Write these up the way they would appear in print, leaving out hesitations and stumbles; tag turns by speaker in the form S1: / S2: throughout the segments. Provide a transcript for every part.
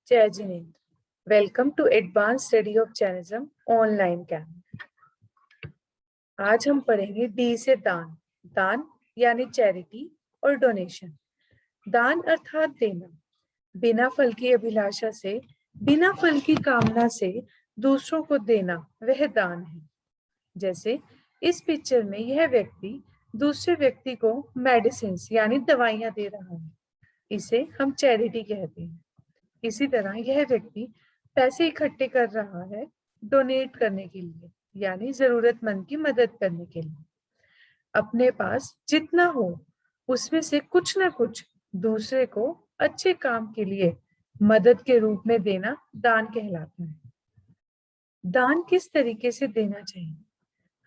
S1: जय Jinendra. Welcome to advance study of Jainism online camp. आज हम पढ़ेंगे डी से दान। दान यानी चैरिटी और डोनेशन। दान अर्थात देना, बिना फल की अभिलाषा से, बिना फल की कामना से दूसरों को देना, वह दान है। जैसे इस पिक्चर में यह व्यक्ति दूसरे व्यक्ति को मेडिसिन यानी दवाइयां दे रहा है, इसे हम चैरिटी कहते हैं। इसी तरह यह व्यक्ति पैसे इकट्ठे कर रहा है डोनेट करने के लिए, यानी जरूरतमंद की मदद करने के लिए। अपने पास जितना हो उसमें से कुछ ना कुछ दूसरे को अच्छे काम के लिए मदद के रूप में देना दान कहलाता है। दान किस तरीके से देना चाहिए?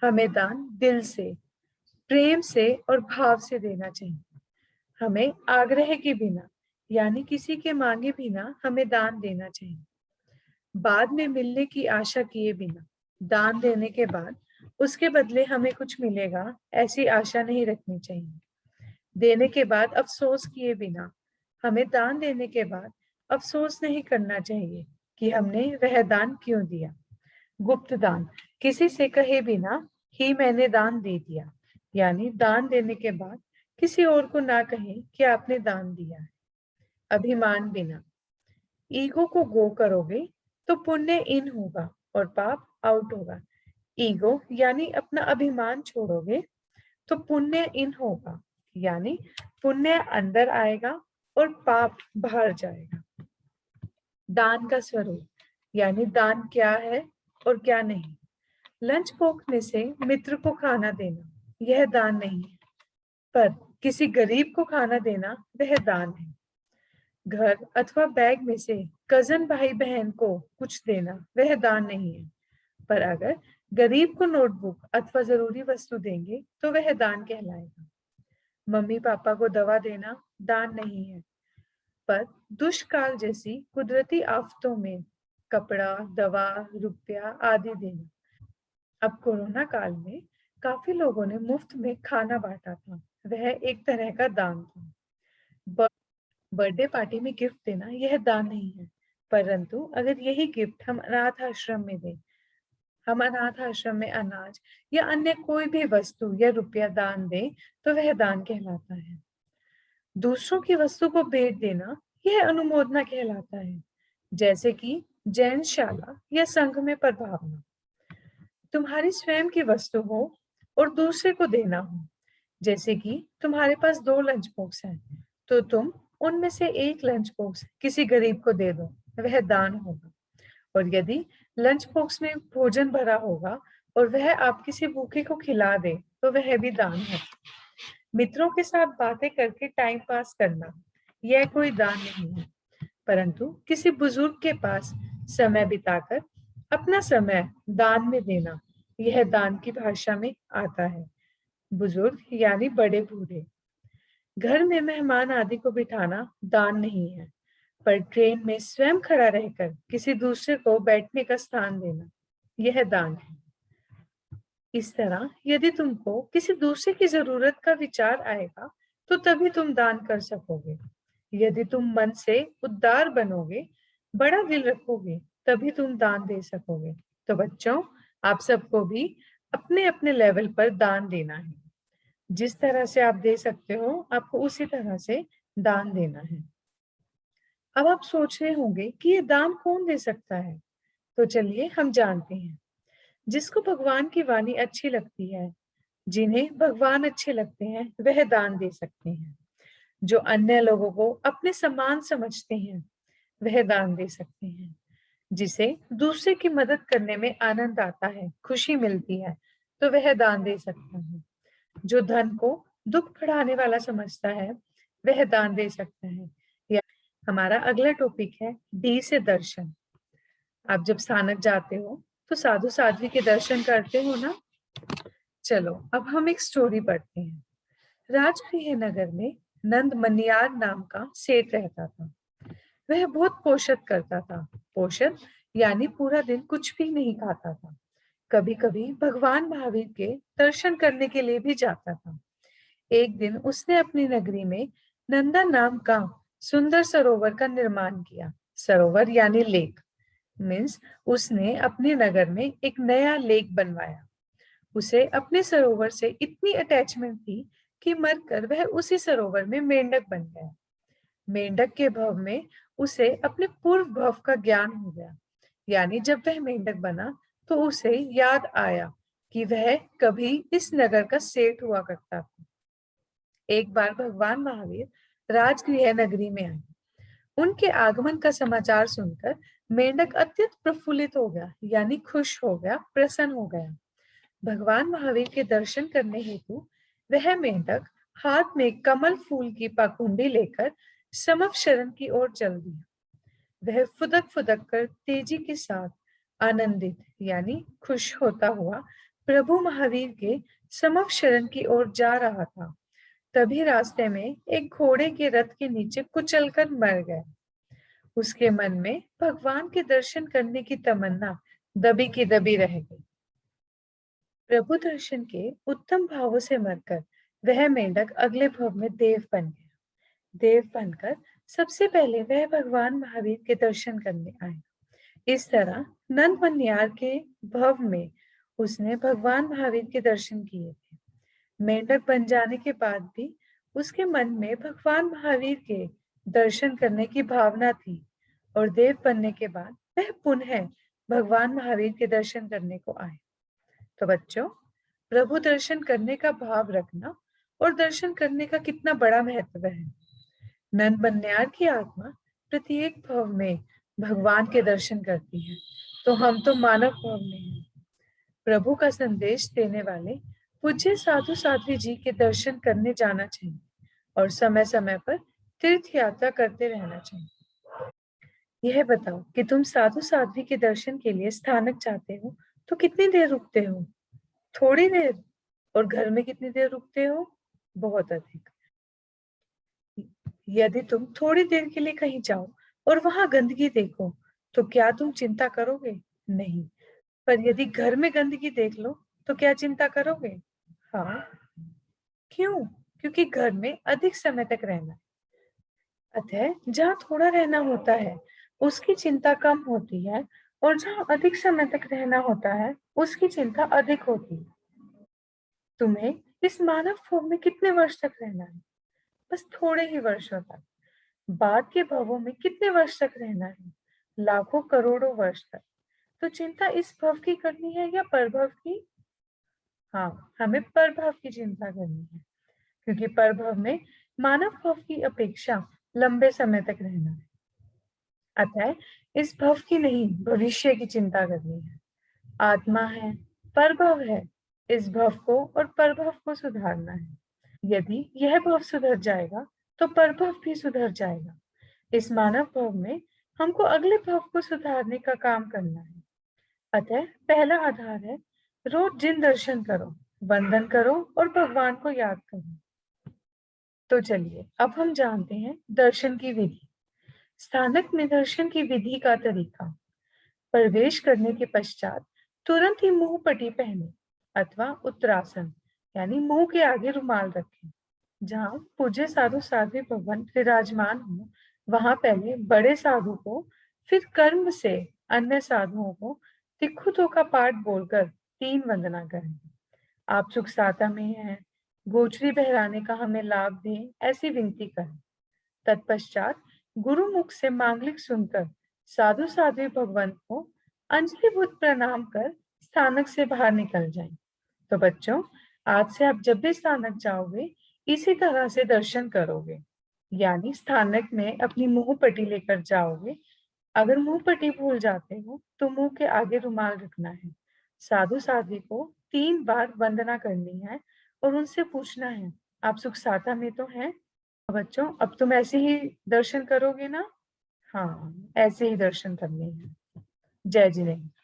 S1: हमें दान दिल से, प्रेम से और भाव से देना चाहिए। हमें आग्रह के बिना, यानी किसी के मांगे बिना हमें दान देना चाहिए। बाद में मिलने की आशा किए बिना, दान देने के बाद उसके बदले हमें कुछ मिलेगा ऐसी आशा नहीं रखनी चाहिए। देने के बाद अफसोस किए बिना, हमें दान देने के बाद अफसोस नहीं करना चाहिए कि हमने वह दान क्यों दिया। गुप्त दान, किसी से कहे बिना ही मैंने दान दे दिया, यानी दान देने के बाद किसी और को ना कहें कि आपने दान दिया है। अभिमान बिना, ईगो को गो करोगे तो पुण्य इन होगा और पाप आउट होगा। ईगो यानी अपना अभिमान छोड़ोगे तो पुण्य इन होगा, यानी पुण्य अंदर आएगा और पाप बाहर जाएगा। दान का स्वरूप, यानी दान क्या है और क्या नहीं। लंच बॉक्स में से मित्र को खाना देना यह दान नहीं है, पर किसी गरीब को खाना देना वह दान है। घर अथवा बैग में से कजन भाई बहन को कुछ देना वह दान नहीं है, पर अगर गरीब को नोटबुक अथवा जरूरी वस्तु देंगे तो वह दान कहलाएगा। मम्मी पापा को दवा देना दान नहीं है, पर दुष्काल जैसी कुदरती आफतों में कपड़ा, दवा, रुपया आदि देना। अब कोरोना काल में काफी लोगों ने मुफ्त में खाना बांटा था, वह एक तरह का दान था। बर्थडे पार्टी में गिफ्ट देना यह दान नहीं है, परंतु अगर यही गिफ्ट हम अनाथ आश्रम में दें, हम अनाथ आश्रम में अनाज या अन्य कोई भी वस्तु या रुपया दान दें तो वह दान कहलाता है। दूसरों की वस्तु को भेंट देना यह अनुमोदना कहलाता है, जैसे कि जैनशाला या संघ में प्रभावना। तुम्हारी स्वयं की वस्तु हो और दूसरे को देना हो, जैसे कि तुम्हारे पास 2 लंच बॉक्स हैं, तो तुम उनमें से एक लंच बॉक्स किसी गरीब को दे दो, वह दान होगा। और यदि लंच बॉक्स में भोजन भरा होगा और वह आप किसी भूखे को खिला दे तो वह भी दान है। मित्रों के साथ बातें करके टाइम पास करना यह कोई दान नहीं है, परंतु किसी बुजुर्ग के पास समय बिताकर अपना समय दान में देना यह दान की भाषा में आता है। बुजुर्ग यानी बड़े बूढ़े। घर में मेहमान आदि को बिठाना दान नहीं है, पर ट्रेन में स्वयं खड़ा रहकर किसी दूसरे को बैठने का स्थान देना यह दान है। इस तरह यदि तुमको किसी दूसरे की जरूरत का विचार आएगा तो तभी तुम दान कर सकोगे। यदि तुम मन से उदार बनोगे, बड़ा दिल रखोगे, तभी तुम दान दे सकोगे। तो बच्चों, आप सबको भी अपने अपने लेवल पर दान देना है। जिस तरह से आप दे सकते हो आपको उसी तरह से दान देना है। अब आप सोच रहे होंगे कि ये दान कौन दे सकता है, तो चलिए हम जानते हैं। जिसको भगवान की वाणी अच्छी लगती है, जिन्हें भगवान अच्छे लगते हैं, वह दान दे सकते हैं। जो अन्य लोगों को अपने समान समझते हैं, वह दान दे सकते हैं। जिसे दूसरे की मदद करने में आनंद आता है, खुशी मिलती है, तो वह दान दे सकता है। जो धन को दुख बढ़ाने वाला समझता है, वह दान दे सकता है। हमारा अगला टॉपिक है डी से दर्शन। आप जब स्थानक जाते हो तो साधु साध्वी के दर्शन करते हो ना। चलो अब हम एक स्टोरी पढ़ते हैं। राजगृह नगर में नंद मनियार नाम का सेठ रहता था। वह बहुत पोषत करता था। पोषत यानी पूरा दिन कुछ भी नहीं खाता था। कभी कभी भगवान महावीर के दर्शन करने के लिए भी जाता था। एक दिन उसने अपनी नगरी में नंदा नाम का सुंदर सरोवर का निर्माण किया। सरोवर यानी लेक मीन्स उसने अपने नगर में एक नया लेक बनवाया। उसे अपने सरोवर से इतनी अटैचमेंट थी कि मरकर वह उसी सरोवर में मेंढक बन गया। मेंढक के भव में उसे अपने पूर्व भव का ज्ञान हो गया। यानी जब वह मेंढक बना तो उसे याद आया कि वह कभी इस नगर का सेठ हुआ करता था। एक बार भगवान महावीर राजगृह नगरी में आए। उनके आगमन का समाचार सुनकर मेंढक अत्यंत प्रफुल्लित हो गया, यानी खुश हो गया, प्रसन्न हो गया। भगवान महावीर के दर्शन करने हेतु वह मेंढक हाथ में कमल फूल की पाकुंडी लेकर समव शरण की ओर चल दिया। वह फुदक फुदक कर तेजी के साथ आनंदित यानी खुश होता हुआ प्रभु महावीर के समव शरण की ओर जा रहा था। तभी रास्ते में एक घोड़े के रथ के नीचे कुचलकर मर गया। उसके मन में भगवान के दर्शन करने की तमन्ना दबी की दबी रह गई। प्रभु दर्शन के उत्तम भावों से मरकर वह मेंढक अगले भव में देव बन गया। देव बनकर सबसे पहले वह भगवान महावीर के दर्शन करने आए। इस तरह नंदमनियार के भव में उसने भगवान महावीर के दर्शन किए थे। मेंढक बन जाने के बाद भी उसके मन में भगवान महावीर के दर्शन करने की भावना थी और देव बनने के बाद वह पुनः भगवान महावीर के दर्शन करने को आए। तो बच्चों, प्रभु दर्शन करने का भाव रखना और दर्शन करने का कितना बड़ा महत्व है। नंदमनियार की आत्मा प्रत्येक भव में भगवान के दर्शन करती है, तो हम तो मानव भव में हैं। प्रभु का संदेश देने वाले पूज्य साधु साध्वी जी के दर्शन करने जाना चाहिए और समय समय पर तीर्थ यात्रा करते रहना चाहिए। यह बताओ कि तुम साधु साध्वी के दर्शन के लिए स्थानक चाहते हो तो कितनी देर रुकते हो? थोड़ी देर? और घर में कितनी देर रुकते हो? बहुत अधिक। यदि तुम थोड़ी देर के लिए कहीं जाओ और वहां गंदगी देखो तो क्या तुम चिंता करोगे? नहीं। पर यदि घर में गंदगी देख लो तो क्या चिंता करोगे? हाँ। क्यों? क्योंकि घर में अधिक समय तक रहना। अतः जहाँ थोड़ा रहना होता है उसकी चिंता कम होती है और जहाँ अधिक समय तक रहना होता है उसकी चिंता अधिक होती है। तुम्हें इस मानव भव में कितने वर्ष तक रहना है? बस थोड़े ही वर्षों तक। बाद के भवों में कितने वर्ष तक रहना है? लाखों करोड़ों वर्ष तक। तो चिंता इस भव की करनी है या परभव की? हाँ, हमें परभव की चिंता करनी है क्योंकि परभव में मानव भव की अपेक्षा लंबे समय तक रहना है। अतः इस भव की नहीं, भविष्य की चिंता करनी है। आत्मा है, परभव है, इस भव को और परभव को सुधारना है। यदि यह भव सुधर जाएगा तो परभव भी सुधर जाएगा। इस मानव भव में हमको अगले भव को सुधारने का काम करना है। अतः पहला आधार है रोज जिन दर्शन करो, वंदन करो और भगवान को याद करो। तो चलिए अब हम जानते हैं दर्शन की विधि। स्थानक में दर्शन की विधि का तरीका। प्रवेश करने के पश्चात तुरंत ही मुंह पट्टी पहने अथवा उत्तरासन यानी मुंह के आगे रुमाल रखें। जहाँ पूज्य साधु साध्वी भगवान विराजमान हो वहां पहले बड़े साधु को, फिर कर्म से अन्य साधुओं को तिखुतों का पाठ बोलकर 3 वंदना करें। आप सुख साता में हैं, गोचरी बहराने का हमें लाभ दें, ऐसी विनती करें। तत्पश्चात गुरुमुख से मांगलिक सुनकर साधु साध्वी भगवंत को अंजलिभूत प्रणाम कर स्थानक से बाहर निकल जाएं। तो बच्चों, आज से आप जब भी स्थानक जाओगे इसी तरह से दर्शन करोगे, यानी स्थानक में अपनी मुंह पट्टी लेकर जाओगे। अगर मुंह पट्टी भूल जाते हो तो मुंह के आगे रुमाल रखना है। साधु साध्वी को 3 बार वंदना करनी है और उनसे पूछना है आप सुख साता में तो हैं? बच्चों, अब तुम ऐसे ही दर्शन करोगे ना? हाँ, ऐसे ही दर्शन करने हैं। जय जिनेन्द्र।